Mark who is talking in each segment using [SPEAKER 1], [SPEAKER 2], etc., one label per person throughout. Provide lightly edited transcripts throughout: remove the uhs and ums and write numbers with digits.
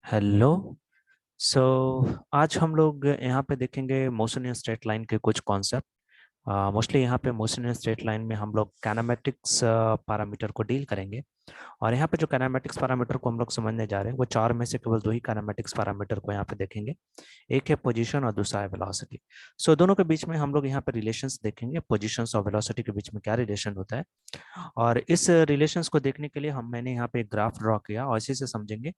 [SPEAKER 1] Hello. सो आज हम लोग यहाँ पे देखेंगे मोशन इन स्ट्रेट लाइन के कुछ कॉन्सेप्ट। मोस्टली यहाँ पे मोशन इन स्ट्रेट लाइन में हम लोग काइनेमेटिक्स पैरामीटर को डील करेंगे। और यहाँ पे जो काइनेमेटिक्स पैरामीटर को हम लोग समझने जा रहे हैं वो चार में से केवल दो ही काइनेमेटिक्स पैरामीटर को यहाँ पे देखेंगे। एक है पोजीशन और दूसरा है वेलोसिटी। सो दोनों के बीच में हम लोग यहाँ पे रिलेशंस देखेंगे, पोजीशंस और वेलोसिटी के बीच में क्या रिलेशन होता है। और इस रिलेशंस को देखने के लिए मैंने यहाँ पे एक ग्राफ ड्रॉ किया और इसी से समझेंगे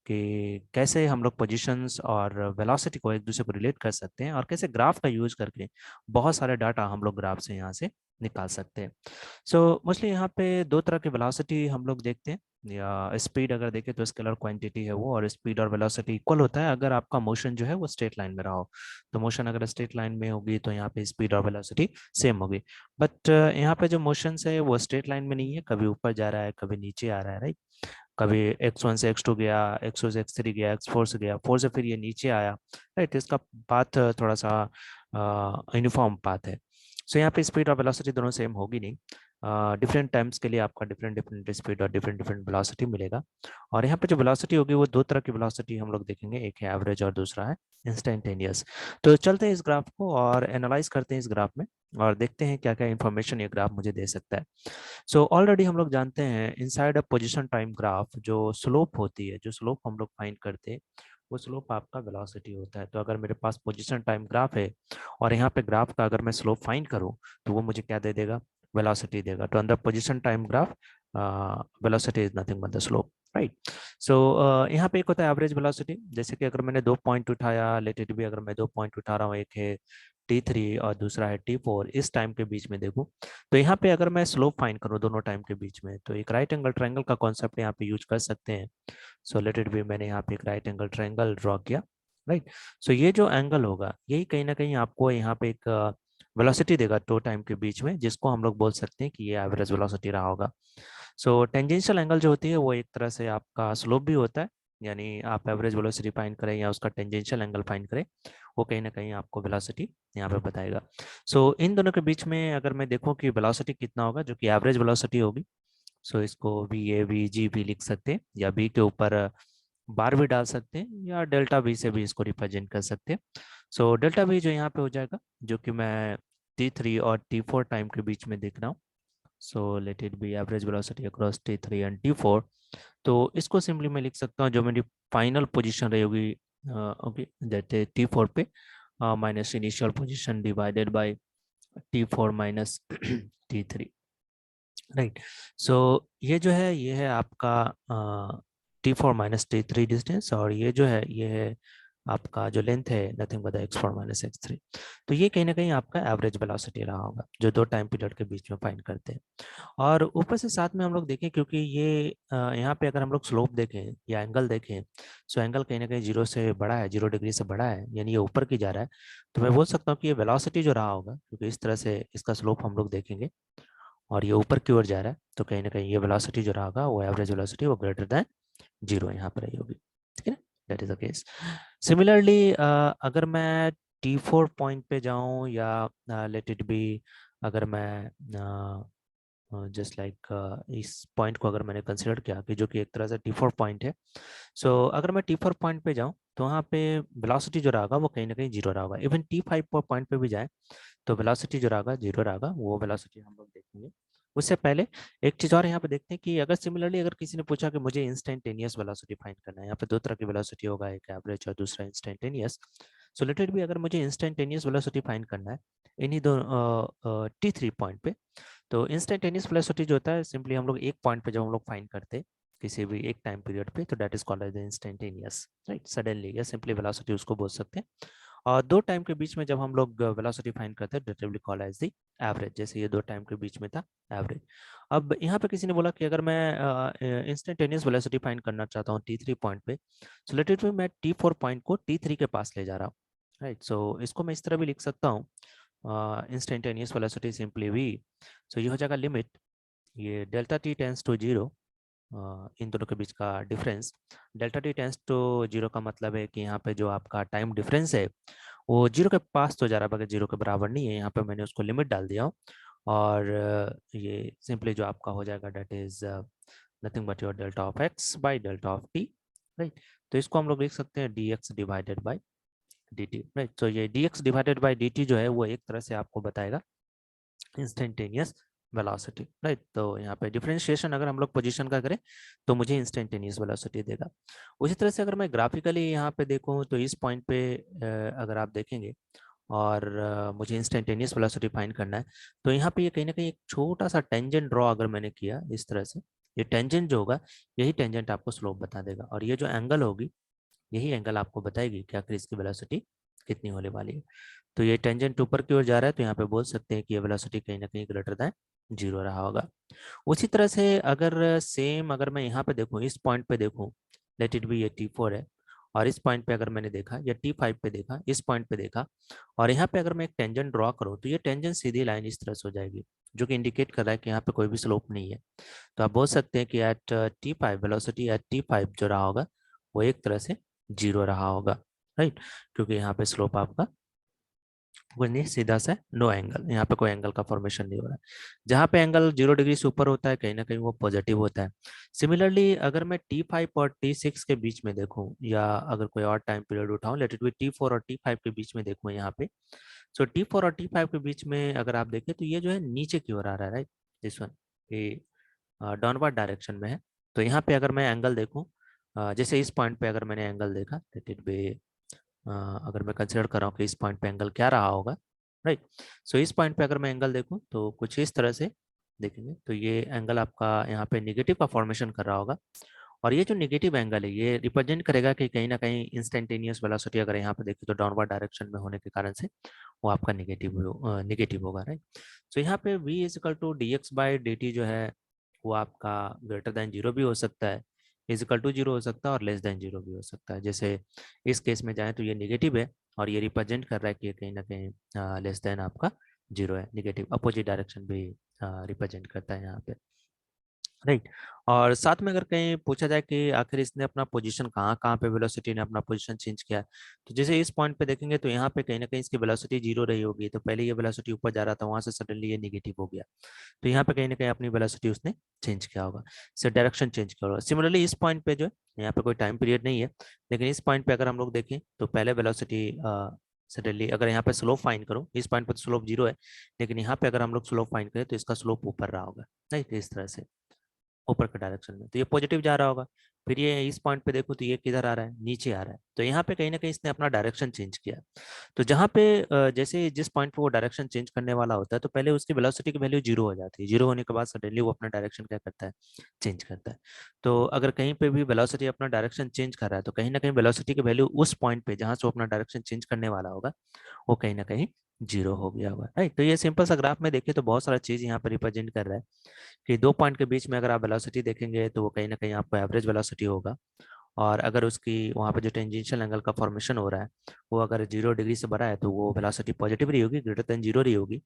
[SPEAKER 1] कि कैसे हम लोग पोजीशंस और वेलोसिटी को एक दूसरे को रिलेट कर सकते हैं और कैसे ग्राफ का यूज करके बहुत सारे डाटा हम लोग ग्राफ से यहाँ से निकाल सकते हैं। सो मोस्टली यहाँ पे दो तरह की वेलोसिटी हम लोग देखते हैं, या स्पीड अगर देखें तो स्केलर क्वांटिटी है वो, और स्पीड और वेलोसिटी इक्वल होता है अगर आपका मोशन जो है वो स्ट्रेट लाइन में रहा हो। तो मोशन अगर स्ट्रेट लाइन में होगी तो यहाँ पे स्पीड और वेलोसिटी सेम होगी। बट यहाँ पे जो मोशन है वो स्ट्रेट लाइन में नहीं है, कभी ऊपर जा रहा है कभी नीचे आ रहा है, राइट। कभी x1 से x2 गया, x2 से x3 गया, x4 से गया, 4 से फिर ये नीचे आया, राइट। इसका पाथ थोड़ा सा यूनिफॉर्म पाथ है। सो यहाँ पे स्पीड और वेलोसिटी दोनों सेम होगी नहीं। डिफरेंट टाइम्स के लिए आपका डिफरेंट डिफरेंट स्पीड और डिफरेंट डिफरेंट वेलोसिटी मिलेगा। और यहाँ पे जो वेलोसिटी होगी वो दो तरह की वेलोसिटी हम लोग देखेंगे, एक है एवरेज और दूसरा है इंस्टेंटेनियस। तो चलते हैं इस ग्राफ को और एनालाइज करते हैं इस ग्राफ में, और देखते हैं क्या क्या इन्फॉर्मेशन ये ग्राफ मुझे दे सकता है। सो ऑलरेडी हम लोग जानते हैं inside a position time graph जो स्लोप होती है, जो स्लोप हम लोग फाइंड करते हैं वो स्लोप आपका वेलोसिटी होता है। तो अगर मेरे पास पोजीशन टाइम ग्राफ है और यहाँ पे ग्राफ का अगर मैं स्लोप फाइंड करूँ तो वो मुझे क्या दे देगा, वेलोसिटी देगा। तो अंदर position time graph velocity is nothing but the slope, right. So यहाँ पे एक होता है एवरेज वेलोसिटी। जैसे कि अगर मैंने दो पॉइंट उठाया, लेट इट भी, अगर मैं दो पॉइंट उठा रहा हूँ, एक है T3 और दूसरा है T4, इस टाइम के बीच में देखूं तो यहाँ पे अगर मैं स्लोप फाइंड करूँ दोनों टाइम के बीच में तो एक राइट एंगल ट्रायंगल का कॉन्सेप्ट यहाँ पे यूज कर सकते हैं। सो लेट इट बी, मैंने यहाँ पे एक राइट एंगल ट्रायंगल ड्रॉ किया, राइट। सो ये जो एंगल होगा यही कहीं ना कहीं आपको यहाँ पे एक वेलोसिटी देगा दो टाइम के बीच में, जिसको हम लोग बोल सकते हैं कि ये एवरेज वेलोसिटी रहा होगा। सो टेंजेंशियल एंगल जो होती है वो एक तरह से आपका स्लोप भी होता है, यानी आप एवरेज वेलोसिटी फाइंड करें या उसका टेंजेंशियल एंगल फाइंड करें, वो कहीं ना कहीं आपको वेलोसिटी यहाँ पे बताएगा। सो इन दोनों के बीच में अगर मैं देखूँ कि वेलोसिटी कितना होगा जो कि एवरेज वेलोसिटी होगी, सो इसको वी ए वी जी भी लिख सकते हैं, या बी के ऊपर बार भी डाल सकते हैं, या डेल्टा वी से भी इसको रिप्रेजेंट कर सकते हैं। सो डेल्टा वी जो यहाँ पे हो जाएगा, जो कि मैं T3 और T4 टाइम के बीच में देख रहा हूँ। So let it B average velocity across T3 and T4। तो इसको सिंपली मैं लिख सकता हूँ जो मेरी फाइनल पोजीशन रही होगी, ओके, दैट है T4 पे minus initial position divided by T4 minus T3, right. So ये जो है ये है आपका T4 माइनस T3 डिस्टेंस, और ये जो है ये है आपका जो लेंथ है nothing but x4 minus x3। तो ये कहीं ना कहीं आपका एवरेज वेलोसिटी रहा होगा जो दो टाइम पीरियड के बीच में फाइंड करते हैं। और ऊपर से साथ में हम लोग देखें, क्योंकि ये यहाँ पे अगर हम लोग स्लोप देखें या एंगल देखें, सो एंगल कहीं ना कहीं जीरो से बड़ा है, 0 डिग्री से बड़ा है, यानी ये ऊपर की जा रहा है। तो मैं बोल सकता हूँ कि ये वेलोसिटी जो रहा होगा, क्योंकि इस तरह से इसका स्लोप हम लोग देखेंगे और ये ऊपर की ओर जा रहा है, तो कहीं ना कहीं ये वेलोसिटी जो रहा होगा वो एवरेज वेलोसिटी वो ग्रेटर देन जीरो यहाँ पर रही होगी, ठीक है ना। That is the case. Similarly अगर मैं T4 पॉइंट पे जाऊं, या लेट इट बी, अगर मैं जस्ट लाइक इस पॉइंट को अगर मैंने कंसिडर किया कि जो कि एक तरह से T4 पॉइंट है, सो अगर मैं T4 पॉइंट पे जाऊं तो वहाँ पे वेलोसिटी जो रहेगा वो कहीं ना कहीं जीरो रहेगा। इवन T5 पॉइंट पे भी जाए तो वेलोसिटी जो रहेगा जीरो रहेगा, वो वेलोसिटी हम लोग देखेंगे। उससे पहले एक चीज और यहाँ पे देखते हैं कि अगर सिमिलरली अगर किसी ने पूछा कि मुझे इंस्टेंटेनियस वेलोसिटी फाइंड करना है, यहाँ पे दो तरह की वेलोसिटी होगा, एक एवरेज और दूसरा इंस्टेंटेनियस। सो लेट इट भी, अगर मुझे इंस्टेंटेनियस वेलोसिटी फाइंड करना है इन्हीं दो T3 पॉइंट पे, तो इंस्टेंटेनियस वेलोसिटी जो होता है सिंपली हम लोग एक पॉइंट पे जब हम लोग फाइंड करते हैं किसी भी एक टाइम पीरियड पे, तो that is called as instantaneous, right, suddenly, या सिंपली वेलोसिटी उसको बोल सकते हैं। और दो टाइम के बीच में जब हम लोग वेलोसिटी फाइंड करते हैं that will be called as the average, जैसे ये दो टाइम के बीच में था एवरेज। अब यहाँ पे किसी ने बोला कि अगर मैं इंस्टेंटेनियस वेलोसिटी फाइंड करना चाहता हूँ T3 पॉइंट पे, सो लेट इट बी मैं T4 पॉइंट को T3 के पास ले जा रहा हूँ, राइट। सो इसको मैं इस तरह भी लिख सकता हूँ, instantaneous velocity simply V, so ये हो जाएगा लिमिट, ये delta T tends to zero, इन दोनों के बीच का difference. Delta T tends to zero का मतलब है कि यहाँ पे जो आपका टाइम डिफरेंस है वो जीरो के पास तो जा रहा है मगर जीरो के बराबर नहीं है, यहाँ पे मैंने उसको लिमिट डाल दिया हूँ। और ये सिंपली जो आपका हो जाएगा that is nothing but your delta of x by delta of t, right. तो इसको हम लोग लिख सकते हैं dx divided by dt, right. तो ये dx डिवाइडेड बाई dt जो है वो एक तरह से आपको बताएगा इंस्टेंटेनियस वेलोसिटी, राइट। तो यहाँ पे डिफरेंशिएशन अगर हम लोग पोजीशन का करें तो मुझे इंस्टेंटेनियस वेलोसिटी देगा। उसी तरह से अगर मैं ग्राफिकली यहाँ पे देखूँ तो इस पॉइंट पे अगर आप देखेंगे और मुझे इंस्टेंटेनियस वेलोसिटी फाइंड करना है, तो यहाँ पे ये कहीं ना कहीं एक छोटा सा टेंजेंट ड्रॉ अगर मैंने किया इस तरह से, ये टेंजेंट जो होगा यही टेंजेंट आपको स्लोप बता देगा, और ये जो एंगल होगी यही एंगल आपको बताएगी कि आखिर इसकी वेलोसिटी कितनी होने वाली है। तो ये टेंजेंट ऊपर की ओर जा रहा है, तो यहाँ पे बोल सकते हैं कि ये वेलोसिटी कहीं ना कहीं ग्रेटर देन जीरो रहा होगा। उसी तरह से अगर सेम अगर मैं यहाँ पे देखूँ, इस पॉइंट पे देखूँ, लेट इट बी ये T4 है, और इस पॉइंट पे अगर मैंने देखा या T5 पे देखा, इस पॉइंट पे देखा, और यहाँ पे अगर मैं एक टेंजेंट ड्रॉ करूँ तो ये टेंजेंट सीधी लाइन इस तरह से हो जाएगी, जो कि इंडिकेट कर रहा है कि यहाँ पे कोई भी स्लोप नहीं है। तो आप बोल सकते हैं कि eight T5 velocity at T5 जो रहा होगा वो एक तरह से जीरो रहा होगा, राइट। क्योंकि यहाँ पे स्लोप आपका कुछ नहीं, सीधा सा नो एंगल, यहाँ पे कोई एंगल का फॉर्मेशन नहीं हो रहा है। जहाँ पे एंगल 0 डिग्री से ऊपर होता है कहीं ना कहीं वो पॉजिटिव होता है। सिमिलरली अगर मैं T5 और T6 के बीच में देखूं, या अगर कोई और टाइम पीरियड उठाऊं, लेट इट बी T4 और T5 के बीच में देखूं यहाँ पे, सो T4 और T5 के बीच में अगर आप देखें तो ये जो है नीचे की ओर आ रहा है, राइट। दिस वन ये डाउनवर्ड डायरेक्शन में है। तो यहाँ पे अगर मैं एंगल देखूं, जैसे इस पॉइंट पे अगर मैंने एंगल देखा, लेट इट बी अगर मैं कंसिडर कर रहा हूँ कि इस पॉइंट पे एंगल क्या रहा होगा, राइट। सो इस पॉइंट पे अगर मैं एंगल देखूँ तो कुछ इस तरह से देखेंगे, तो ये एंगल आपका यहाँ पे निगेटिव का फॉर्मेशन कर रहा होगा, और ये जो निगेटिव एंगल है ये रिप्रेजेंट करेगा कि कहीं ना कहीं इंस्टेंटेनियस वेलोसिटी अगर यहाँ पे देखें तो डाउनवर्ड डायरेक्शन में होने के कारण से वो आपका निगेटिव होगा, राइट। सो यहाँ पे v is equal to d x by d t जो है वो आपका ग्रेटर देन जीरो भी हो सकता है, इज इक्वल टू जीरो हो सकता है, और लेस देन जीरो भी हो सकता है। जैसे इस केस में जाए तो ये निगेटिव है, और ये रिप्रेजेंट कर रहा है कि ये कहीं ना कहीं लेस देन आपका जीरो है, निगेटिव अपोजिट डायरेक्शन भी रिप्रेजेंट करता है यहाँ पे, राइट। और साथ में अगर कहीं पूछा जाए कि आखिर इसने अपना पोजीशन कहाँ कहाँ पे वेलोसिटी ने अपना पोजीशन चेंज किया है, तो जैसे इस पॉइंट पे देखेंगे तो यहाँ पे कहीं ना कहीं इसकी वेलोसिटी जीरो रही होगी, तो पहले ये वेलोसिटी ऊपर जा रहा था, वहां से सडनली ये निगेटिव हो गया, तो यहाँ पे कहीं ना कहीं अपनी वेलोसिटी उसने चेंज किया होगा, से डायरेक्शन चेंज किया होगा। सिमिलरली इस पॉइंट पे जो है यहाँ पे कोई टाइम पीरियड नहीं है, लेकिन इस पॉइंट पे अगर हम लोग देखें तो पहले वेलोसिटी सडनली अगर यहाँ पे स्लोप फाइंड करो, इस पॉइंट पर तो स्लोप जीरो है, लेकिन यहाँ पे अगर हम लोग स्लोप फाइंड करें तो इसका स्लोप ऊपर रहा होगा, राइट, इस तरह से ऊपर के डायरेक्शन में, तो ये पॉजिटिव जा रहा होगा। फिर ये इस पॉइंट पे देखो तो ये किधर आ रहा है, नीचे आ रहा है, तो यहाँ पे कहीं ना कहीं इसने अपना डायरेक्शन चेंज किया। तो जहाँ पे जैसे जिस पॉइंट पे वो डायरेक्शन चेंज करने वाला होता है तो पहले उसकी वेलोसिटी की वैल्यू जीरो हो जाती है, जीरो होने के बाद सडनली वो अपना डायरेक्शन क्या करता है, चेंज करता है। तो अगर कहीं पे भी वेलोसिटी अपना डायरेक्शन चेंज कर रहा है तो कहीं ना कहीं वेलोसिटी की वैल्यू उस पॉइंट पे जहाँ से वो अपना डायरेक्शन चेंज करने वाला होगा वो कहीं ना कहीं जीरो हो गया होगा, राइट। तो ये सिंपल सा ग्राफ में देखिए तो बहुत सारा चीज यहाँ पे रिप्रेजेंट कर रहा है कि दो पॉइंट के बीच में अगर आप वेलोसिटी देखेंगे तो वो कहीं ना कहीं आपको एवरेज वेलोसिटी होगा, और अगर उसकी वहाँ पे जो टेंजेंशियल एंगल का फॉर्मेशन हो रहा है वो अगर 0 डिग्री से बड़ा है तो वो वेलोसिटी पॉजिटिव रही होगी, ग्रेटर देन जीरो रही होगी।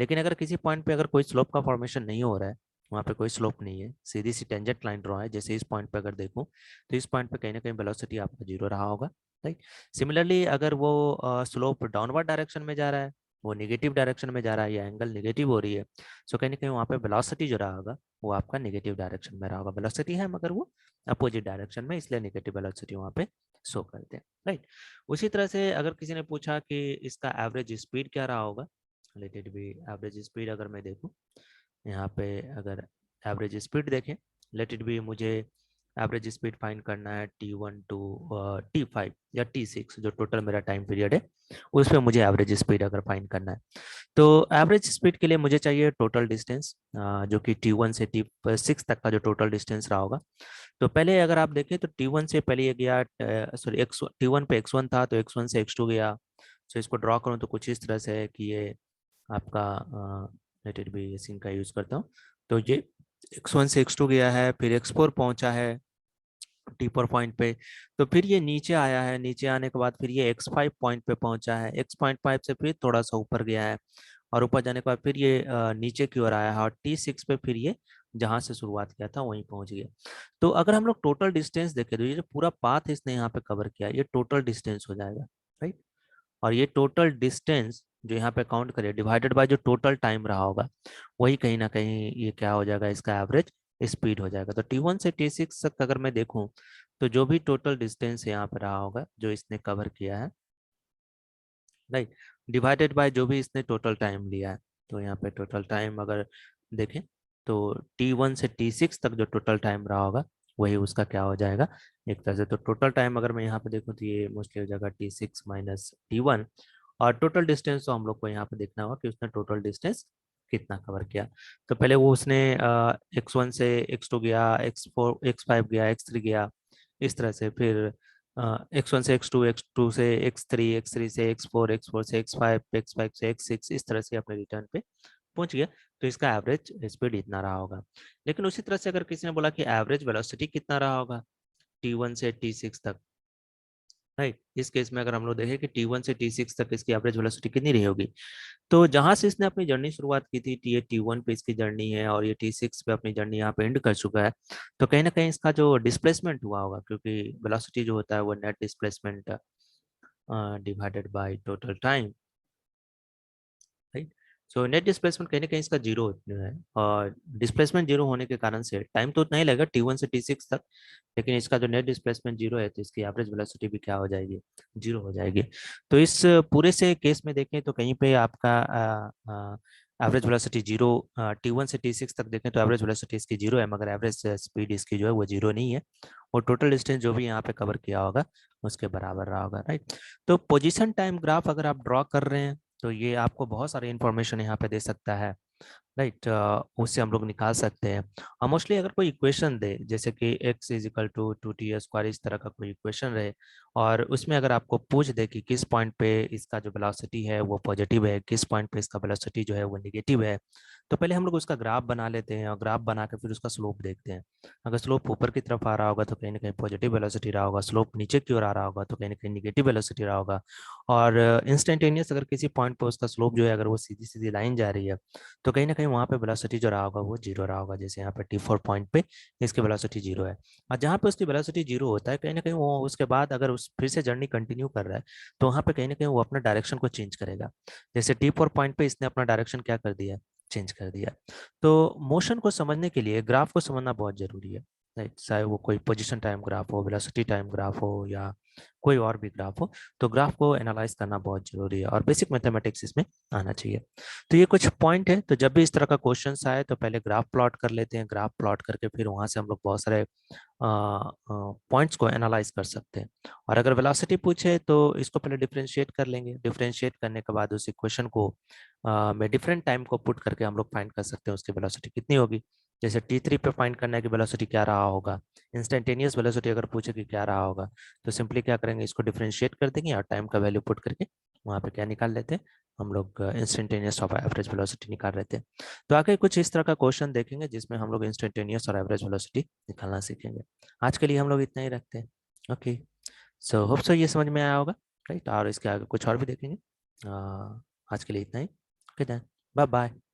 [SPEAKER 1] लेकिन अगर किसी पॉइंट पे अगर कोई स्लोप का फॉर्मेशन नहीं हो रहा है, वहाँ पे कोई स्लोप नहीं है, सीधी सी टेंजेंट लाइन ड्रॉ है, जैसे इस पॉइंट पे अगर देखूँ तो इस पॉइंट पे कहीं ना कहीं वेलोसिटी आपका जीरो रहा होगा, राइट। सिमिलरली अगर वो स्लोप डाउनवर्ड डायरेक्शन में जा रहा है, वो निगेटिव डायरेक्शन में जा रहा है, या एंगल निगेटिव हो रही है, सो कहीं ना कहीं वहाँ पे वेलोसिटी जो रहा होगा वो आपका निगेटिव डायरेक्शन में रहा होगा। वेलोसिटी है मगर वो अपोजिट डायरेक्शन में, इसलिए निगेटिव वेलोसिटी वहाँ पे शो करते हैं, राइट। उसी तरह से अगर किसी ने पूछा कि इसका एवरेज स्पीड क्या रहा होगा, late it B average speed अगर मैं देखूं यहाँ पे, अगर एवरेज स्पीड देखें, लेट इट बी मुझे एवरेज स्पीड फाइंड करना है T1 टू T5 या T6 जो टोटल मेरा टाइम पीरियड है, उस पर मुझे एवरेज स्पीड अगर फाइंड करना है, तो एवरेज स्पीड के लिए मुझे चाहिए टोटल डिस्टेंस, जो कि T1 से T6 तक का जो टोटल डिस्टेंस रहा होगा। तो पहले अगर आप देखें तो T1 से पहले ये गया, सॉरी एक्स T1 पे X1 था तो X1 से X2 गया। तो इसको ड्रॉ करूँ तो कुछ इस तरह से है कि ये आपका लेट इट बी सिंक का यूज़ करता हूँ, तो ये X1 से X2 गया है, फिर X4 पहुंचा है T4 पॉइंट पे, तो फिर ये नीचे आया है, नीचे आने के बाद फिर ये X5 पॉइंट पे पहुंचा है, X5 से फिर थोड़ा सा ऊपर गया है, और ऊपर जाने के बाद फिर ये नीचे की ओर आया है, और T6 पे फिर ये जहां से शुरुआत किया था वहीं पहुंच गया। तो अगर हम लोग टोटल डिस्टेंस देखें तो ये जो पूरा पाथ इसने यहाँ पे कवर किया ये टोटल डिस्टेंस हो जाएगा, राइट। और ये टोटल डिस्टेंस जो यहाँ पे काउंट करें डिवाइडेड बाय जो टोटल टाइम रहा होगा, वही कहीं ना कहीं ये क्या हो जाएगा, इसका एवरेज स्पीड हो जाएगा। तो T1 से T6 तक अगर मैं देखूं तो जो भी टोटल डिस्टेंस यहाँ पे रहा होगा जो इसने कवर किया है, राइट, डिवाइडेड बाय जो भी इसने टोटल टाइम लिया है। तो यहाँ पे टोटल टाइम अगर देखें तो T1 से T6 तक जो टोटल टाइम रहा होगा वही उसका क्या हो जाएगा एक तरह से। तो टोटल टाइम अगर मैं यहाँ पे देखूँ तो ये मोस्टली हो जाएगा T6 माइनस T1। और टोटल डिस्टेंस तो हम लोग को यहाँ पे देखना होगा कि उसने टोटल डिस्टेंस कितना कवर किया। तो पहले वो उसने X1 से X2 गया, X4 X5 गया, X3 गया, इस तरह से। फिर X1 से X2, X2 से X3, X3 से X4, X4 से X5, X5 से X6, इस तरह से अपने रिटर्न पे पहुंच गया। तो इसका एवरेज स्पीड इतना रहा होगा। लेकिन उसी तरह से अगर किसी ने बोला कि एवरेज वेलोसिटी कितना रहा होगा T1 से T6 तक, राइट, इस केस में अगर हम लोग देखें कि T1 से T6 तक इसकी एवरेज वेलोसिटी कितनी रही होगी, तो जहां से इसने अपनी जर्नी शुरुआत की थी, ये T1 पे इसकी जर्नी है और ये T6 पे अपनी जर्नी यहाँ पे एंड कर चुका है। तो कहीं ना कहीं इसका जो डिस्प्लेसमेंट हुआ होगा, क्योंकि वेलोसिटी जो होता है वो net displacement divided by total time, right. So net displacement कहीं ना कहीं इसका जीरो है। और डिस्प्लेसमेंट जीरो होने के कारण से टाइम तो उतना ही लगेगा T1 से T6 तक, लेकिन इसका जो नेट डिस्प्लेसमेंट जीरो है तो इसकी एवरेज वेलोसिटी भी क्या हो जाएगी, जीरो हो जाएगी। तो इस पूरे से केस में देखें तो कहीं पे आपका एवरेज वेलोसिटी जीरो, T1 से T6 तक देखें तो एवरेज वेलोसिटी इसकी जीरो है, मगर एवरेज स्पीड इसकी जो है वो जीरो नहीं है। और टोटल डिस्टेंस जो भी यहाँ पे कवर किया होगा उसके बराबर रहा होगा, राइट। तो पोजीशन टाइम ग्राफ अगर आप ड्रॉ कर रहे हैं तो ये आपको बहुत सारी इंफॉर्मेशन यहाँ पे दे सकता है, राइट। उससे हम लोग निकाल सकते हैं। और मोस्टली अगर कोई इक्वेशन दे जैसे कि x is equal to 2t², इस तरह का कोई इक्वेशन रहे और उसमें अगर आपको पूछ दे कि किस पॉइंट पे इसका जो वेलोसिटी है वो पॉजिटिव है, किस पॉइंट पे इसका वेलोसिटी जो है वो निगेटिव है, तो पहले हम लोग उसका ग्राफ बना लेते हैं और ग्राफ बना के फिर उसका स्लोप देखते हैं। अगर स्लोप ऊपर की तरफ आ रहा होगा तो कहीं ना कहीं पॉजिटिव वेलोसिटी रहा होगा, स्लोप नीचे की ओर आ रहा होगा तो कहीं ना कहीं निगेटिव वेलोसिटी रहा होगा। और इंस्टेंटेनियस अगर किसी पॉइंट पर उसका स्लोप जो है अगर वो सीधी सीधी लाइन जा रही है तो कहीं ना कहीं वहाँ पे वेलोसिटी जो रहा होगा वो जीरो रहा होगा। जैसे यहाँ पे T4 पॉइंट पे इसकी वेलोसिटी जीरो है। और जहाँ पे उसकी वेलोसिटी जीरो होता है कहीं ना कहीं वो उसके बाद अगर उस फिर से जर्नी कंटिन्यू कर रहा है तो वहाँ पे कहीं ना कहीं वो अपना डायरेक्शन को चेंज करेगा। जैसे T4 पॉइंट पे इसने अपना डायरेक्शन क्या कर दिया, चेंज कर दिया। तो मोशन को समझने के लिए ग्राफ को समझना बहुत जरूरी है, राइट। चाहे वो कोई पोजिशन टाइम ग्राफ हो, वेलोसिटी टाइम ग्राफ हो या कोई और भी ग्राफ हो, तो ग्राफ को एनालाइज करना बहुत जरूरी है और बेसिक मैथमेटिक्स इसमें आना चाहिए। तो ये कुछ पॉइंट है। तो जब भी इस तरह का क्वेश्चन आए तो पहले ग्राफ प्लॉट कर लेते हैं, ग्राफ प्लॉट करके फिर वहां से हम लोग बहुत सारे पॉइंट्स को एनालाइज कर सकते हैं। और अगर वेलोसिटी पूछे तो इसको पहले डिफरेंशिएट कर लेंगे, डिफरेंशिएट करने के बाद उस इक्वेशन को में डिफरेंट टाइम को पुट करके हम लोग फाइंड कर सकते हैं उसकी वेलोसिटी कितनी होगी। जैसे T3 पे फाइंड करना है कि वेलोसिटी क्या रहा होगा, इंस्टेंटेनियस वेलोसिटी अगर पूछे कि क्या रहा होगा, तो सिंपली क्या करेंगे, इसको डिफरेंशिएट कर देंगे और टाइम का वैल्यू पुट करके वहाँ पे क्या निकाल लेते हैं हम लोग, इंस्टेंटेनियस ऑफ एवरेज वेलोसिटी निकाल रहे थे। तो आगे कुछ इस तरह का क्वेश्चन देखेंगे जिसमें हम लोग इंस्टेंटेनियस और एवरेज वेलोसिटी निकालना सीखेंगे। आज के लिए हम लोग इतना ही रखते हैं। ओके, सो होप सो ये समझ में आया होगा, राइट। और इसके आगे कुछ और भी देखेंगे। आज के लिए इतना ही। Okay then, bye bye.